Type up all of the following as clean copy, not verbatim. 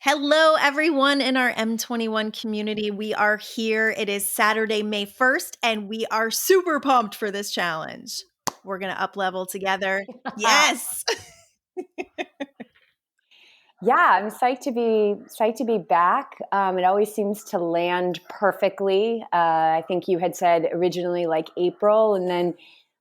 Hello, everyone in our M21 community. We are here. It is Saturday, May 1st, and we are super pumped for this challenge. We're going to up level together. Yes. Yeah, I'm psyched to be back. It always seems to land perfectly. I think you had said originally like April, and then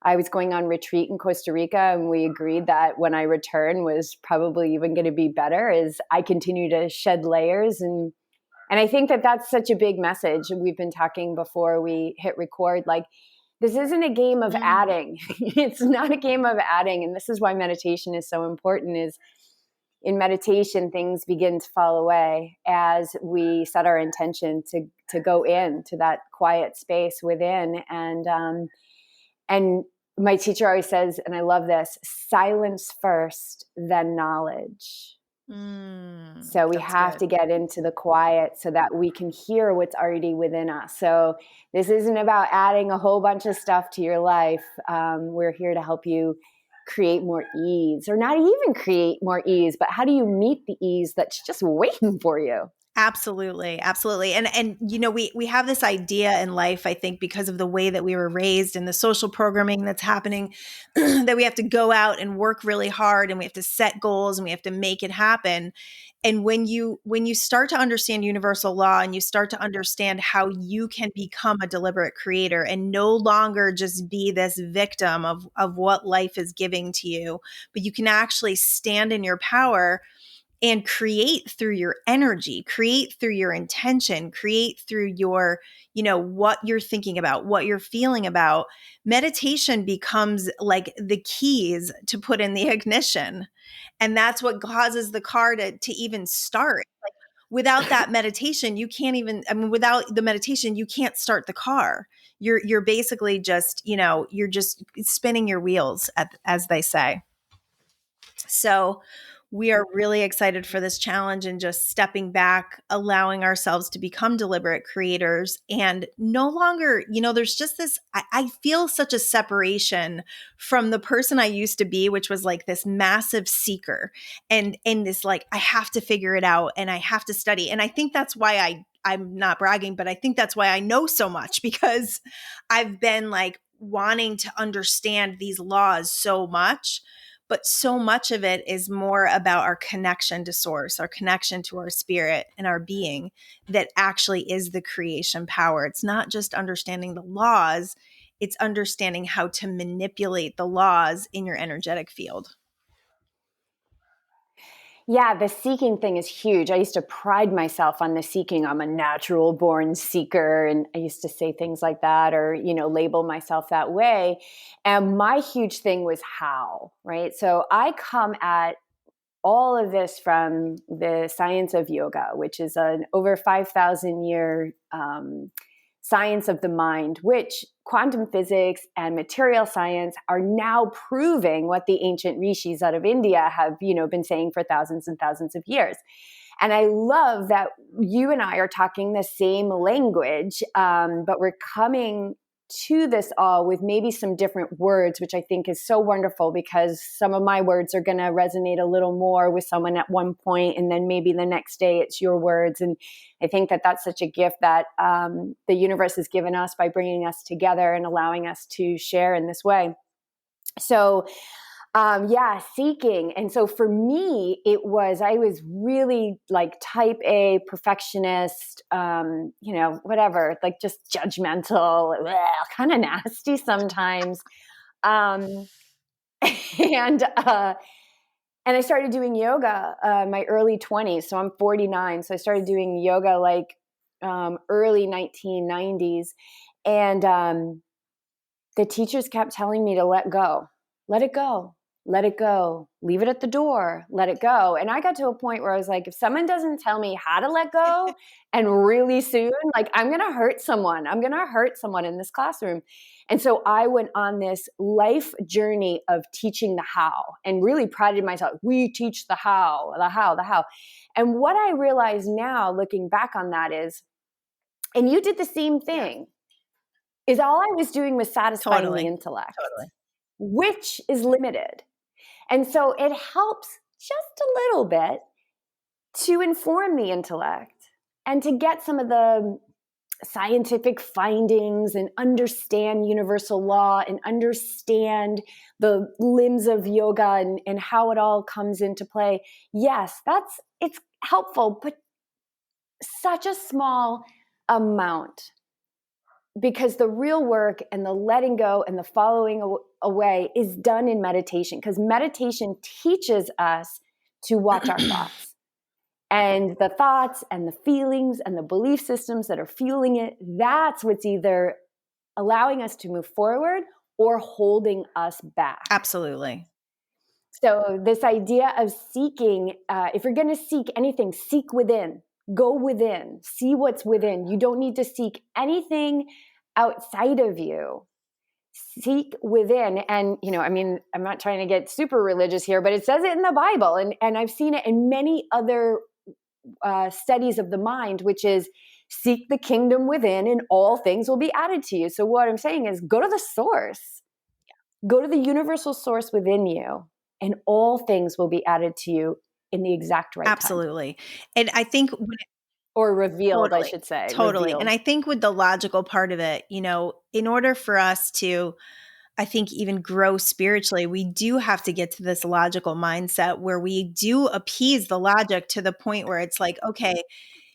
I was going on retreat in Costa Rica, and we agreed that when I return was probably even going to be better as I continue to shed layers. And I think that that's such a big message. We've been talking before we hit record, like this isn't a game of adding. It's not a game of adding. And this is why meditation is so important is in meditation, things begin to fall away as we set our intention to go into that quiet space within. And my teacher always says, and I love this, silence first, then knowledge. So we have to get into the quiet so that we can hear what's already within us. So this isn't about adding a whole bunch of stuff to your life. We're here to help you create more ease, or not even create more ease, but how do you meet the ease that's just waiting for you? Absolutely. Absolutely. And you know, we have this idea in life, I think, because of the way that we were raised and the social programming that's happening, that we have to go out and work really hard and we have to set goals and we have to make it happen. And when you start to understand universal law and you start to understand how you can become a deliberate creator and no longer just be this victim of what life is giving to you, but you can actually stand in your power and create through your energy, create through your intention, create through your, what you're thinking about, what you're feeling about. Meditation becomes like the keys to put in the ignition. And that's what causes the car to even start. Like without that meditation, you can't even, without the meditation, you can't start the car. You're basically just, you're just spinning your wheels, as they say. So we are really excited for this challenge and just stepping back, allowing ourselves to become deliberate creators and no longer, there's just this, I feel such a separation from the person I used to be, which was like this massive seeker and this like, I have to figure it out and I have to study. And I think that's why I'm not bragging, but I think that's why I know so much because I've been like wanting to understand these laws so much. But so much of it is more about our connection to source, our connection to our spirit and our being that actually is the creation power. It's not just understanding the laws, it's understanding how to manipulate the laws in your energetic field. Yeah, the seeking thing is huge. I used to pride myself on the seeking. I'm a natural born seeker. And I used to say things like that or, label myself that way. And my huge thing was how, right? So I come at all of this from the science of yoga, which is an over 5,000 year science of the mind, which quantum physics and material science are now proving what the ancient rishis out of India have, been saying for thousands and thousands of years. And I love that you and I are talking the same language, but we're coming to this all with maybe some different words, which I think is so wonderful because some of my words are going to resonate a little more with someone at one point, and then maybe the next day it's your words. And I think that that's such a gift that the universe has given us by bringing us together and allowing us to share in this way. So seeking. And so for me, I was really like type A perfectionist, whatever, like just judgmental, kind of nasty sometimes. And I started doing yoga, my early 20s. So I'm 49. So I started doing yoga like early 1990s. And the teachers kept telling me to let go, let it go. Let it go, leave it at the door, let it go. And I got to a point where I was like, if someone doesn't tell me how to let go and really soon, like I'm going to hurt someone. I'm going to hurt someone in this classroom. And so I went on this life journey of teaching the how and really prided myself. We teach the how, the how, the how. And what I realize now looking back on that is, and you did the same thing, is all I was doing was satisfying the intellect, which is limited. And so it helps just a little bit to inform the intellect and to get some of the scientific findings and understand universal law and understand the limbs of yoga and how it all comes into play. Yes, it's helpful, but such a small amount, because the real work and the letting go and the following away is done in meditation, because meditation teaches us to watch our thoughts. And the thoughts and the feelings and the belief systems that are fueling it, that's what's either allowing us to move forward or holding us back. Absolutely. So this idea of seeking, if you're going to seek anything, seek within, go within, see what's within. You don't need to seek anything outside of you. Seek within. And, I'm not trying to get super religious here, but it says it in the Bible. And I've seen it in many other studies of the mind, which is seek the kingdom within and all things will be added to you. So what I'm saying is go to the source, go to the universal source within you, and all things will be added to you in the exact right time. Absolutely. And I think or revealed, totally, I should say. Totally. Revealed. And I think with the logical part of it, in order for us to, I think, even grow spiritually, we do have to get to this logical mindset where we do appease the logic to the point where it's like, okay,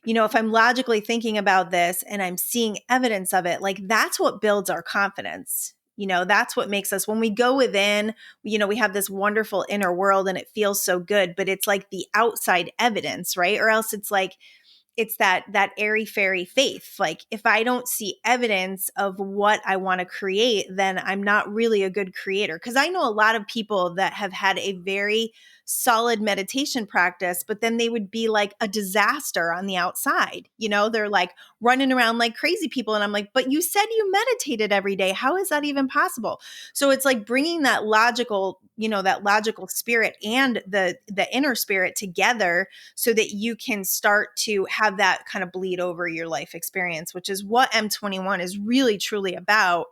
if I'm logically thinking about this and I'm seeing evidence of it, like that's what builds our confidence. That's what makes us, when we go within, we have this wonderful inner world and it feels so good, but it's like the outside evidence, right? Or else it's like, it's that airy fairy faith. Like if I don't see evidence of what I want to create, then I'm not really a good creator. Because I know a lot of people that have had a very solid meditation practice, but then they would be like a disaster on the outside. They're like running around like crazy people. And I'm like, but you said you meditated every day. How is that even possible? So it's like bringing that logical, that logical spirit and the inner spirit together so that you can start to have that kind of bleed over your life experience, which is what M21 is really truly about,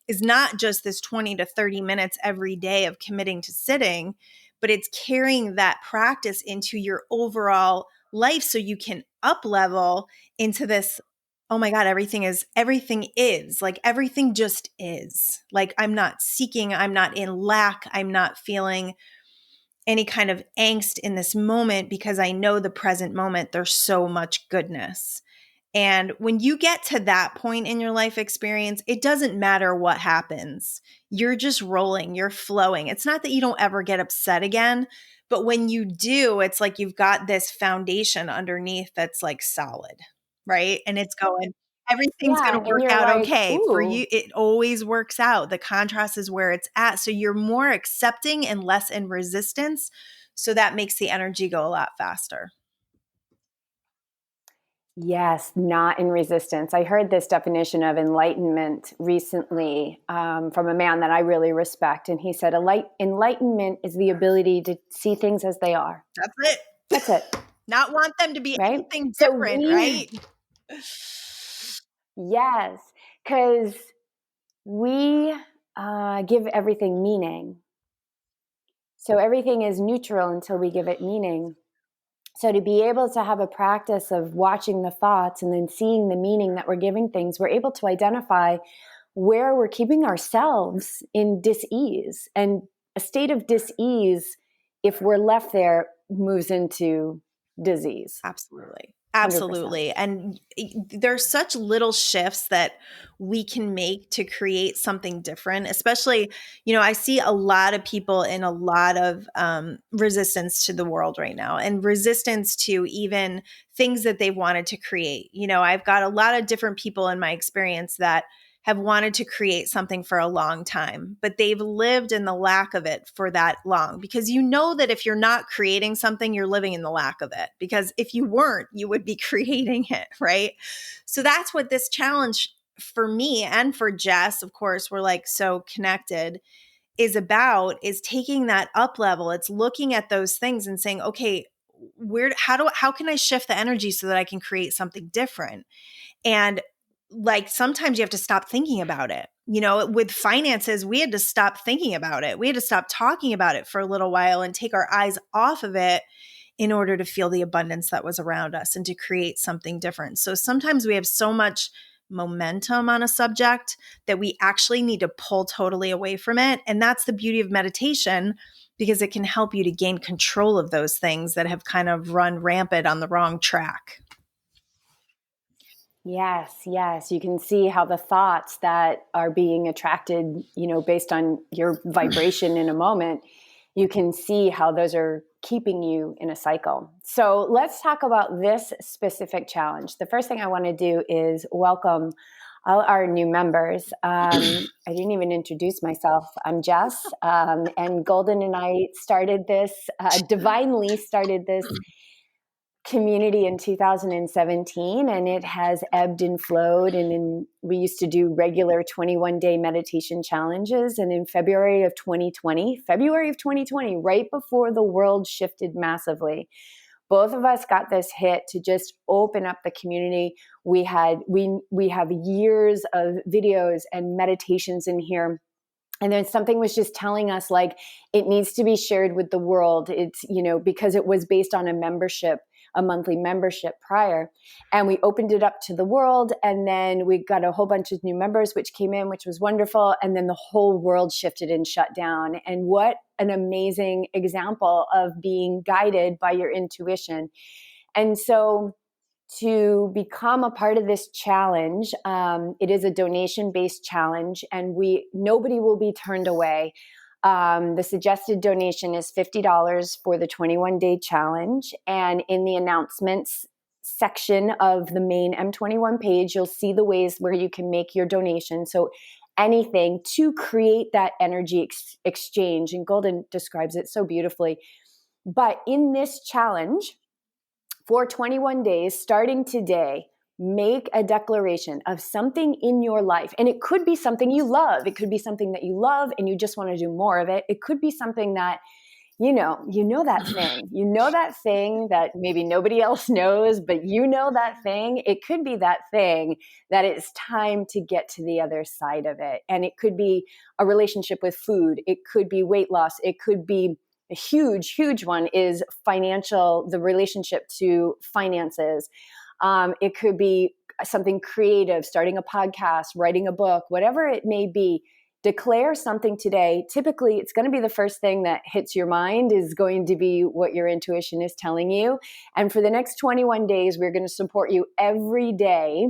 is not just this 20 to 30 minutes every day of committing to sitting, but it's carrying that practice into your overall life so you can up level into this, oh my God, everything is like everything just is. Like I'm not seeking, I'm not in lack, I'm not feeling any kind of angst in this moment because I know the present moment, there's so much goodness. And when you get to that point in your life experience, it doesn't matter what happens. You're just rolling, you're flowing. It's not that you don't ever get upset again, but when you do, it's like you've got this foundation underneath that's like solid, right? And it's going, everything's going Yeah, to and work you're out like, okay. For ooh. you, it always works out. The contrast is where it's at. So you're more accepting and less in resistance. So that makes the energy go a lot faster. Yes, not in resistance. I heard this definition of enlightenment recently from a man that I really respect. And he said, enlightenment is the ability to see things as they are. That's it. That's it. Not want them to be Right? anything So different, right? Yes, because we give everything meaning. So everything is neutral until we give it meaning. So to be able to have a practice of watching the thoughts and then seeing the meaning that we're giving things, we're able to identify where we're keeping ourselves in dis-ease. And a state of dis-ease, if we're left there, moves into disease. Absolutely. 100%. Absolutely. And there's such little shifts that we can make to create something different, especially, I see a lot of people in a lot of resistance to the world right now and resistance to even things that they've wanted to create. I've got a lot of different people in my experience that have wanted to create something for a long time, but they've lived in the lack of it for that long, because that if you're not creating something, you're living in the lack of it, because if you weren't, you would be creating it, right? So that's what this challenge for me and for Jess, of course, we're like so connected, is about, is taking that up level. It's looking at those things and saying, okay, how can I shift the energy so that I can create something different? And like sometimes you have to stop thinking about it. With finances, we had to stop thinking about it. We had to stop talking about it for a little while and take our eyes off of it in order to feel the abundance that was around us and to create something different. So sometimes we have so much momentum on a subject that we actually need to pull totally away from it. And that's the beauty of meditation, because it can help you to gain control of those things that have kind of run rampant on the wrong track. Yes, yes. You can see how the thoughts that are being attracted, based on your vibration in a moment, you can see how those are keeping you in a cycle. So let's talk about this specific challenge. The first thing I want to do is welcome all our new members. I didn't even introduce myself. I'm Jess, and Golden and I started this, divinely started this community in 2017, and it has ebbed and flowed. And we used to do regular 21-day meditation challenges. And in February of 2020, right before the world shifted massively, both of us got this hit to just open up the community. We have years of videos and meditations in here. And then something was just telling us, like, it needs to be shared with the world. It's, because it was based on a monthly membership prior. And we opened it up to the world. And then we got a whole bunch of new members, which came in, which was wonderful. And then the whole world shifted and shut down. And what an amazing example of being guided by your intuition. And so to become a part of this challenge, it is a donation-based challenge, and nobody will be turned away. The suggested donation is $50 for the 21-day challenge. And in the announcements section of the main M21 page, you'll see the ways where you can make your donation. So anything to create that energy exchange. And Golden describes it so beautifully. But in this challenge, for 21 days, starting today, make a declaration of something in your life. And it could be something you love. It could be something that you love and you just want to do more of it. It could be something that, that thing. You know that thing that maybe nobody else knows, but that thing. It could be that thing that it's time to get to the other side of it. And it could be a relationship with food. It could be weight loss. It could be a huge, huge one is the relationship to finances. It could be something creative, starting a podcast, writing a book, whatever it may be. Declare something today. Typically, it's going to be the first thing that hits your mind is going to be what your intuition is telling you. And for the next 21 days, we're going to support you every day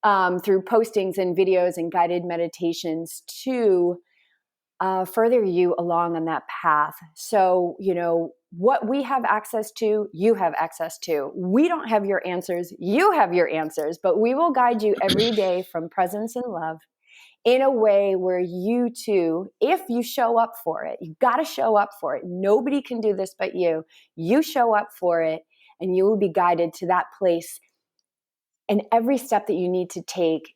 through postings and videos and guided meditations to further you along on that path. So, what we have access to, you have access to. We don't have your answers, you have your answers, but we will guide you every day from presence and love in a way where you too, if you show up for it, you got to show up for it. Nobody can do this but you. You show up for it and you will be guided to that place and every step that you need to take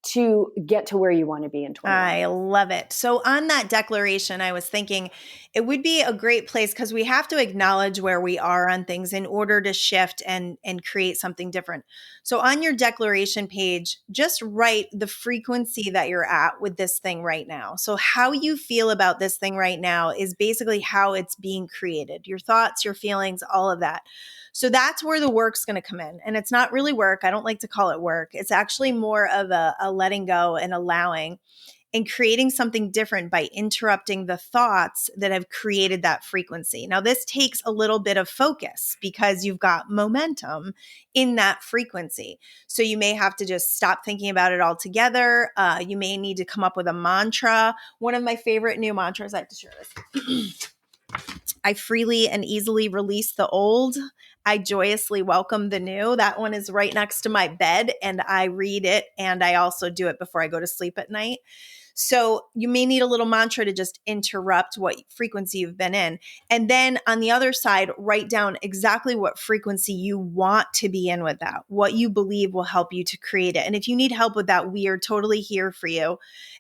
to get to where you want to be in 21. I love it. So on that declaration, I was thinking it would be a great place because we have to acknowledge where we are on things in order to shift and create something different. So on your declaration page, just write the frequency that you're at with this thing right now. So how you feel about this thing right now is basically how it's being created. Your thoughts, your feelings, all of that. So that's where the work's going to come in. And it's not really work. I don't like to call it work. It's actually more of a letting go and allowing and creating something different by interrupting the thoughts that have created that frequency. Now, this takes a little bit of focus because you've got momentum in that frequency. So you may have to just stop thinking about it altogether. You may need to come up with a mantra. One of my favorite new mantras, I have to share this. I freely and easily release the old. I joyously welcome the new. That one is right next to my bed, and I read it, and I also do it before I go to sleep at night. So you may need a little mantra to just interrupt what frequency you've been in. And then on the other side, write down exactly what frequency you want to be in with that, what you believe will help you to create it. And if you need help with that, we are totally here for you.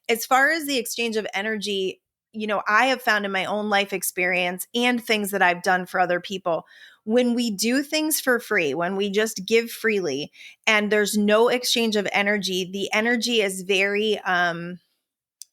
As far as the exchange of energy, I have found in my own life experience and things that I've done for other people, when we do things for free, when we just give freely and there's no exchange of energy, the energy is very,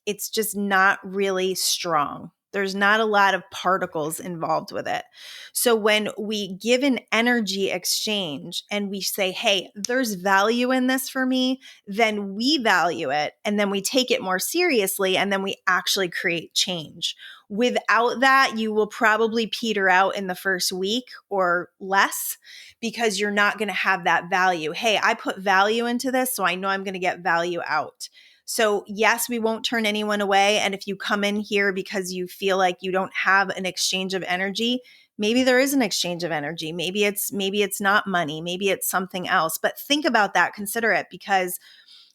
it's just not really strong. There's not a lot of particles involved with it. So when we give an energy exchange and we say, hey, there's value in this for me, then we value it and then we take it more seriously and then we actually create change. Without that, you will probably peter out in the first week or less because you're not going to have that value. Hey, I put value into this, so I know I'm going to get value out. So yes, we won't turn anyone away. And if you come in here because you feel like you don't have an exchange of energy, maybe there is an exchange of energy. Maybe it's not money. Maybe it's something else. But think about that, consider it, because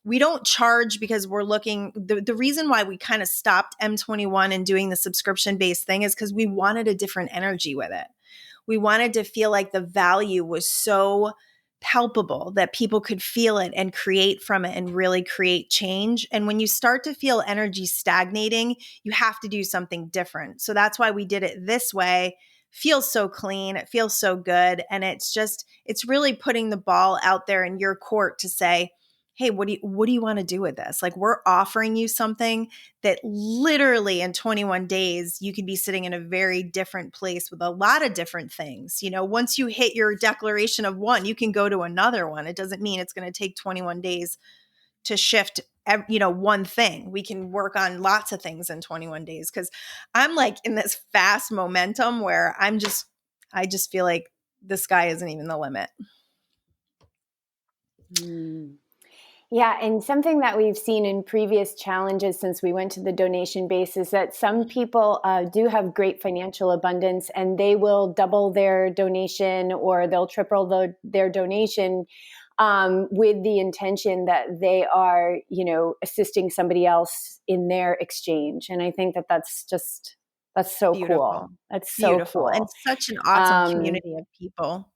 we don't charge because we're looking. The reason why we kind of stopped M21 and doing the subscription based thing is because we wanted a different energy with it. We wanted to feel like the value was so palpable that people could feel it and create from it and really create change. And when you start to feel energy stagnating, you have to do something different. So that's why we did it this way. Feels so clean. It feels so good. And it's really putting the ball out there in your court to say, hey, what do you want to do with this? Like, we're offering you something that literally in 21 days, you could be sitting in a very different place with a lot of different things. You know, once you hit your declaration of one, you can go to another one. It doesn't mean it's going to take 21 days to shift, one thing. We can work on lots of things in 21 days because I'm like in this fast momentum where I just feel like the sky isn't even the limit. Yeah, and something that we've seen in previous challenges since we went to the donation base is that some people do have great financial abundance and they will double their donation or they'll triple their donation with the intention that they are, assisting somebody else in their exchange. And I think that that's so Beautiful. Cool. That's so Beautiful. cool. And such an awesome community of people.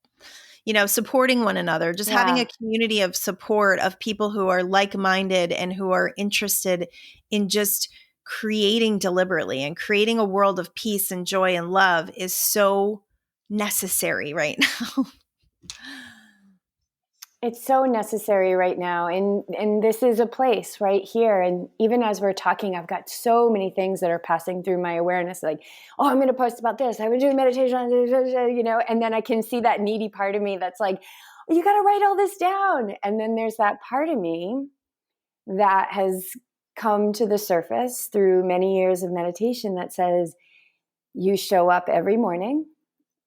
Supporting one another, just having a community of support of people who are like-minded and who are interested in just creating deliberately and creating a world of peace and joy and love is so necessary right now. It's so necessary right now. And this is a place right here. And even as we're talking, I've got so many things that are passing through my awareness, like, oh, I'm going to post about this. I would do meditation on this, and then I can see that needy part of me that's like, oh, you got to write all this down. And then there's that part of me that has come to the surface through many years of meditation that says, you show up every morning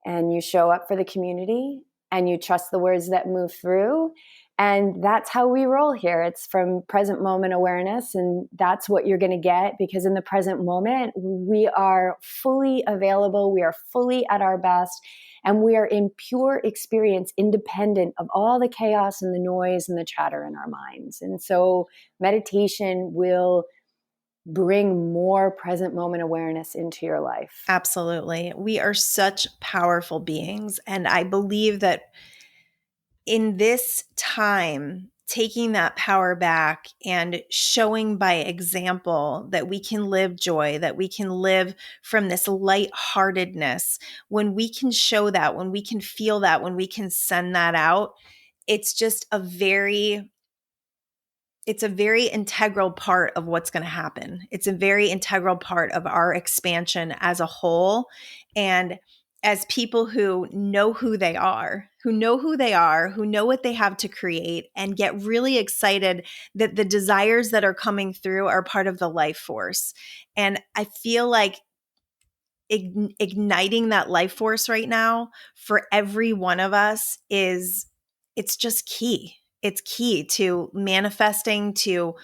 and you show up for the community and you trust the words that move through. And that's how we roll here. It's from present moment awareness. And that's what you're going to get, because in the present moment, we are fully available. We are fully at our best. And we are in pure experience, independent of all the chaos and the noise and the chatter in our minds. And so meditation will bring more present moment awareness into your life. Absolutely. We are such powerful beings. And I believe that in this time, taking that power back and showing by example that we can live joy, that we can live from this lightheartedness, when we can show that, when we can feel that, when we can send that out, it's just it's a very integral part of what's going to happen. It's a very integral part of our expansion as a whole. And as people who know who they are, who know what they have to create, and get really excited that the desires that are coming through are part of the life force. And I feel like igniting that life force right now for every one of us it's just key. It's key to manifesting, to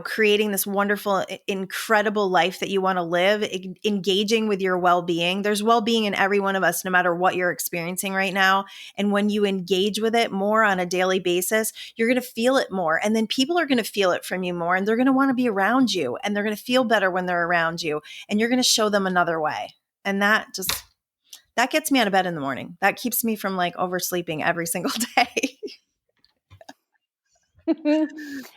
creating this wonderful, incredible life that you want to live, engaging with your well-being. There's well-being in every one of us, no matter what you're experiencing right now. And when you engage with it more on a daily basis, you're going to feel it more. And then people are going to feel it from you more, and they're going to want to be around you, and they're going to feel better when they're around you, and you're going to show them another way. And that gets me out of bed in the morning. That keeps me from oversleeping every single day.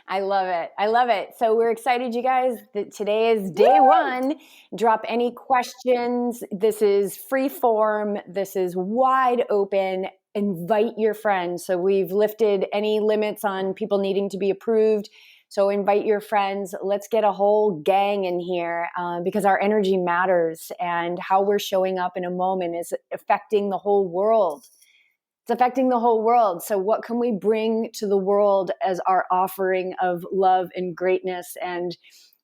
I love it. I love it. So we're excited, you guys, that today is day one. Drop any questions. This is free form. This is wide open. Invite your friends. So we've lifted any limits on people needing to be approved. So invite your friends. Let's get a whole gang in here, because our energy matters, and how we're showing up in a moment is affecting the whole world. It's affecting the whole world. So what can we bring to the world as our offering of love and greatness and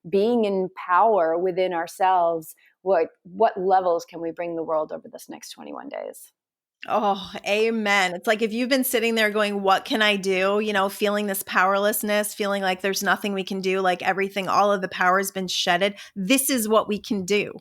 being in power within ourselves? What levels can we bring the world over this next 21 days? Oh, amen. It's like if you've been sitting there going, what can I do? Feeling this powerlessness, feeling like there's nothing we can do, like everything, all of the power has been shedded. This is what we can do.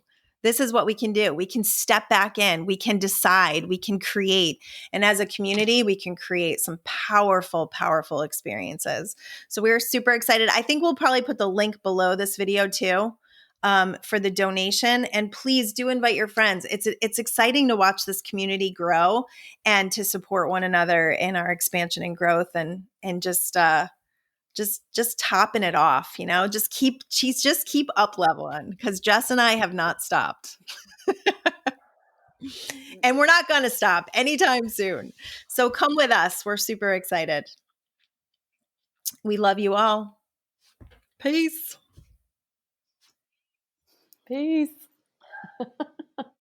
This is what we can do. We can step back in. We can decide. We can create. And as a community, we can create some powerful, powerful experiences. So we're super excited. I think we'll probably put the link below this video too, for the donation. And please do invite your friends. It's exciting to watch this community grow and to support one another in our expansion and growth, and just topping it off. Just keep up leveling, because Jess and I have not stopped. And we're not going to stop anytime soon. So come with us. We're super excited. We love you all. Peace. Peace.